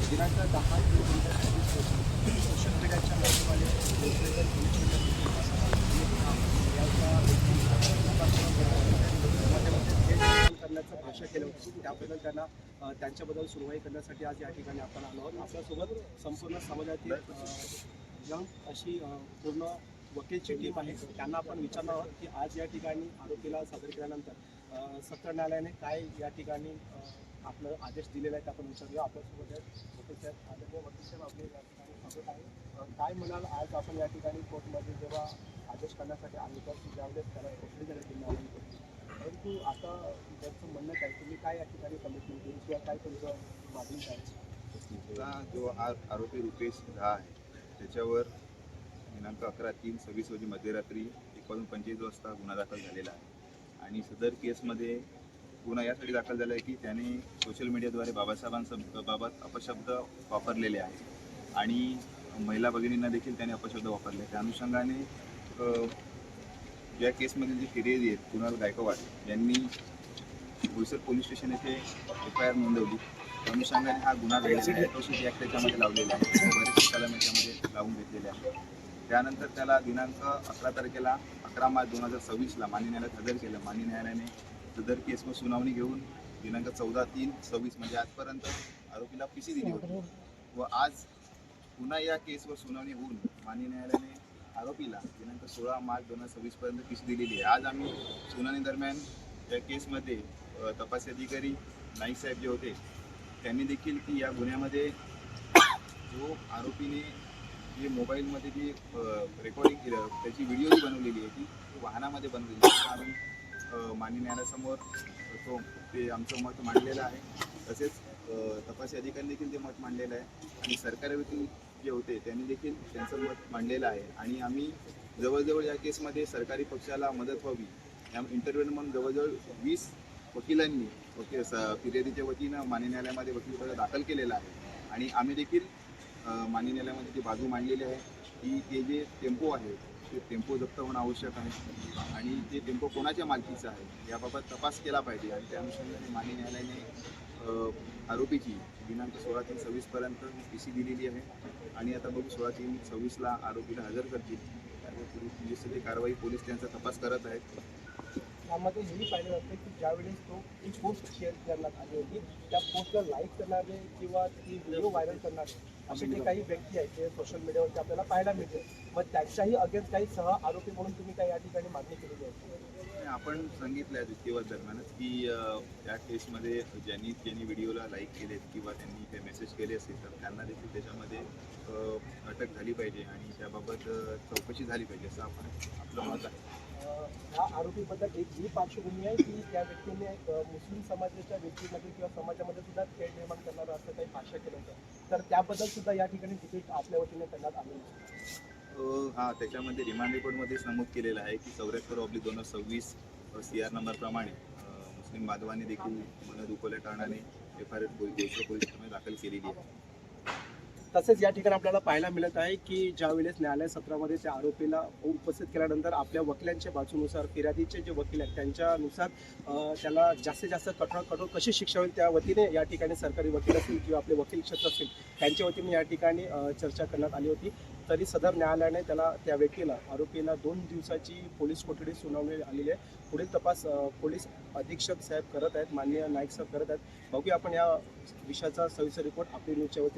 दिनांक 10 जून 2024 सोशल मीडियाच्या माध्यमाने वेगवेगळ्या करण्याचं भाष्य केलं होतं. त्याबद्दल त्यांना त्यांच्याबद्दल सुनवाई करण्यासाठी आज या ठिकाणी आपण आलो आहोत. आपल्यासोबत संपूर्ण समाजातील यंग अशी पूर्ण वकीलची टीम आहे. त्यांना आपण विचारणार आहोत की आज या ठिकाणी आरोपीला सादर केल्यानंतर सत्र न्यायालयाने काय या ठिकाणी आपलं आदेश दिलेला आहे ते आपण विचारूया. आपल्यासोबत वकील साहेब आदरणीय वकील साहेब आपले या ठिकाणी स्वागत आहे. काय म्हणाल आज आपण या ठिकाणी कोर्टमध्ये जेव्हा आदेश करण्यासाठी आले तर ज्यावेळेस त्याला कोठडी देण्यात न्यायालयाने, परंतु आता त्यांचं म्हणणं काय, तुम्ही काय या ठिकाणी कमिटमेंट केली किंवा काय तुमचं मागणी काय? जो आरोपी रुपेश झा आहे त्याच्यावर दिनांक 11/3/26 रोजी मध्यरात्री 1:25 वाजता गुन्हा दाखल झालेला आहे आणि सदर केसमध्ये गुन्हा यासाठी दाखल झाला आहे की त्याने सोशल मीडियाद्वारे बाबासाहेबांबाबत अपशब्द वापरलेले आहेत आणि महिला भगिनींना देखील त्याने अपशब्द वापरले. त्या अनुषंगाने या केसमधील जे फिर्यादी आहेत कुणाल गायकवाड यांनी बोईसर पोलीस स्टेशन येथे FIR नोंदवली. त्या अनुषंगाने हा गुन्हा घडलेला आहे. ॲट्रॉसिटी ॲक्ट त्याच्यामध्ये लावलेला आहे. बरेच कलम याच्यामध्ये लावून घेतलेले आहे. त्यानंतर त्याला दिनांक 11 तारखेला 11 मार्च 2026ला मान्य न्यायालयात हजर केलं. मान्य न्यायालयाने सदर केसवर सुनावणी घेऊन दिनांक 14/3/26 म्हणजे आजपर्यंत आरोपीला PC दिली होती व आज पुन्हा या केसवर सुनावणी होऊन मान्य न्यायालयाने आरोपीला दिनांक 16 मार्च 2026 पर्यंत PC दिलेली आहे. आज आम्ही सुनावणी दरम्यान या केसमध्ये तपासी अधिकारी नाईक साहेब जे होते त्यांनी देखील की या गुन्ह्यामध्ये जो आरोपीने जे मोबाईलमध्ये जी रेकॉर्डिंग केलं त्याची व्हिडिओ जी बनवलेली आहे ती वाहनामध्ये बनवलेली आहे. आम्ही मान्य न्यायालयासमोर ते आमचं मत मांडलेलं आहे. तसेच तपासी अधिकाऱ्यांनी देखील ते मत मांडलेलं आहे आणि सरकारी वकील जे होते त्यांनी देखील त्यांचं मत मांडलेलं आहे आणि आम्ही जवळजवळ या केसमध्ये सरकारी पक्षाला मदत व्हावी या इंटरव्ह्यू म्हणून जवळजवळ 20 वकिलांनी फिर्यादीच्या वतीनं मान्य न्यायालयामध्ये वकीलपद दाखल केलेलं आहे आणि आम्ही देखील मान्य न्यायालयामध्ये जी बाजू मांडलेली आहे की ते जे टेम्पो आहे ते टेम्पो जप्त होणं आवश्यक आहे आणि ते टेम्पो कोणाच्या मालकीचं आहे याबाबत तपास केला पाहिजे आणि त्या अनुषंगाने मान्य न्यायालयाने आरोपीची दिनांक 16/3/26 पर्यंत PC दिलेली आहे आणि आता बघू 16/3/26ला आरोपीला हजर करतील. त्यावर सगळी कारवाई पोलीस त्यांचा तपास करत आहेत. यामध्ये हेही पाहिलं जातं की ज्यावेळेस तो एक पोस्ट शेअर करण्यात आली होती त्या पोस्टला लाईक करणारे किंवा ती व्हिडिओ व्हायरल करणारे असे जे काही व्यक्ती आहेत ते सोशल मीडियावरती आपल्याला पाहायला मिळते. मग त्यांच्याही अगेन्स्ट काही सह आरोपी म्हणून तुम्ही काही या ठिकाणी मागणी केलेली आहे? आपण सांगितलं आहे युक्तिवाद दरम्यानच की या केसमध्ये ज्यांनी व्हिडिओला लाईक केलेत किंवा त्यांनी ते मेसेज केले असेल तर त्यांना देखील त्याच्यामध्ये अटक झाली पाहिजे आणि त्याबाबत चौकशी झाली पाहिजे असं आपलं मत आहे. ह्या आरोपीबद्दल एक ही पार्श्वभूमी आहे की त्या व्यक्तीने मुस्लिम समाजाच्या व्यक्तीमध्ये किंवा समाजामध्ये सुद्धा तेढ निर्माण करणारं असं काही भाष्य केलं होतं, तर त्याबद्दल सुद्धा या ठिकाणी डिटेल आपल्या वतीने करण्यात आलेलं आहे. हां, त्याच्यामध्ये रिमांड रिपोर्टमध्येच नमूद केलेलं आहे की 74/2026 CR नंबरप्रमाणे मुस्लिम बांधवांनी देखील मन दुखवल्या कारणाने FIR बोईसर पोलीस ठाण्यामध्ये दाखल केलेली आहे. तसेच या ठिकाणी आपल्याला पाहायला मिळत आहे की ज्यावेळेस न्यायालय सत्रामध्ये त्या आरोपीला उपस्थित केल्यानंतर आपल्या वकिलांच्या बाजूनुसार फिर्यादीचे जे वकील आहेत त्यांच्यानुसार त्याला जास्तीत जास्त कठोर कशी शिक्षा होईल त्या वतीने या ठिकाणी सरकारी वकील असतील किंवा आपले वकील क्षेत्र असतील त्यांच्या वतीने या ठिकाणी चर्चा करण्यात आली होती. तरी सदर न्यायालयाने त्या व्यक्तीला आरोपीला 2 दिवसाची पोलीस कोठडी सुनावली आलेली आहे. पुढील तपास पोलीस अधीक्षक साहेब करत आहेत, माननीय नाईक साहेब करत आहेत. बघूया आपण या विषयाचा सविस्तर रिपोर्ट आपली न्यूजच्या वतीने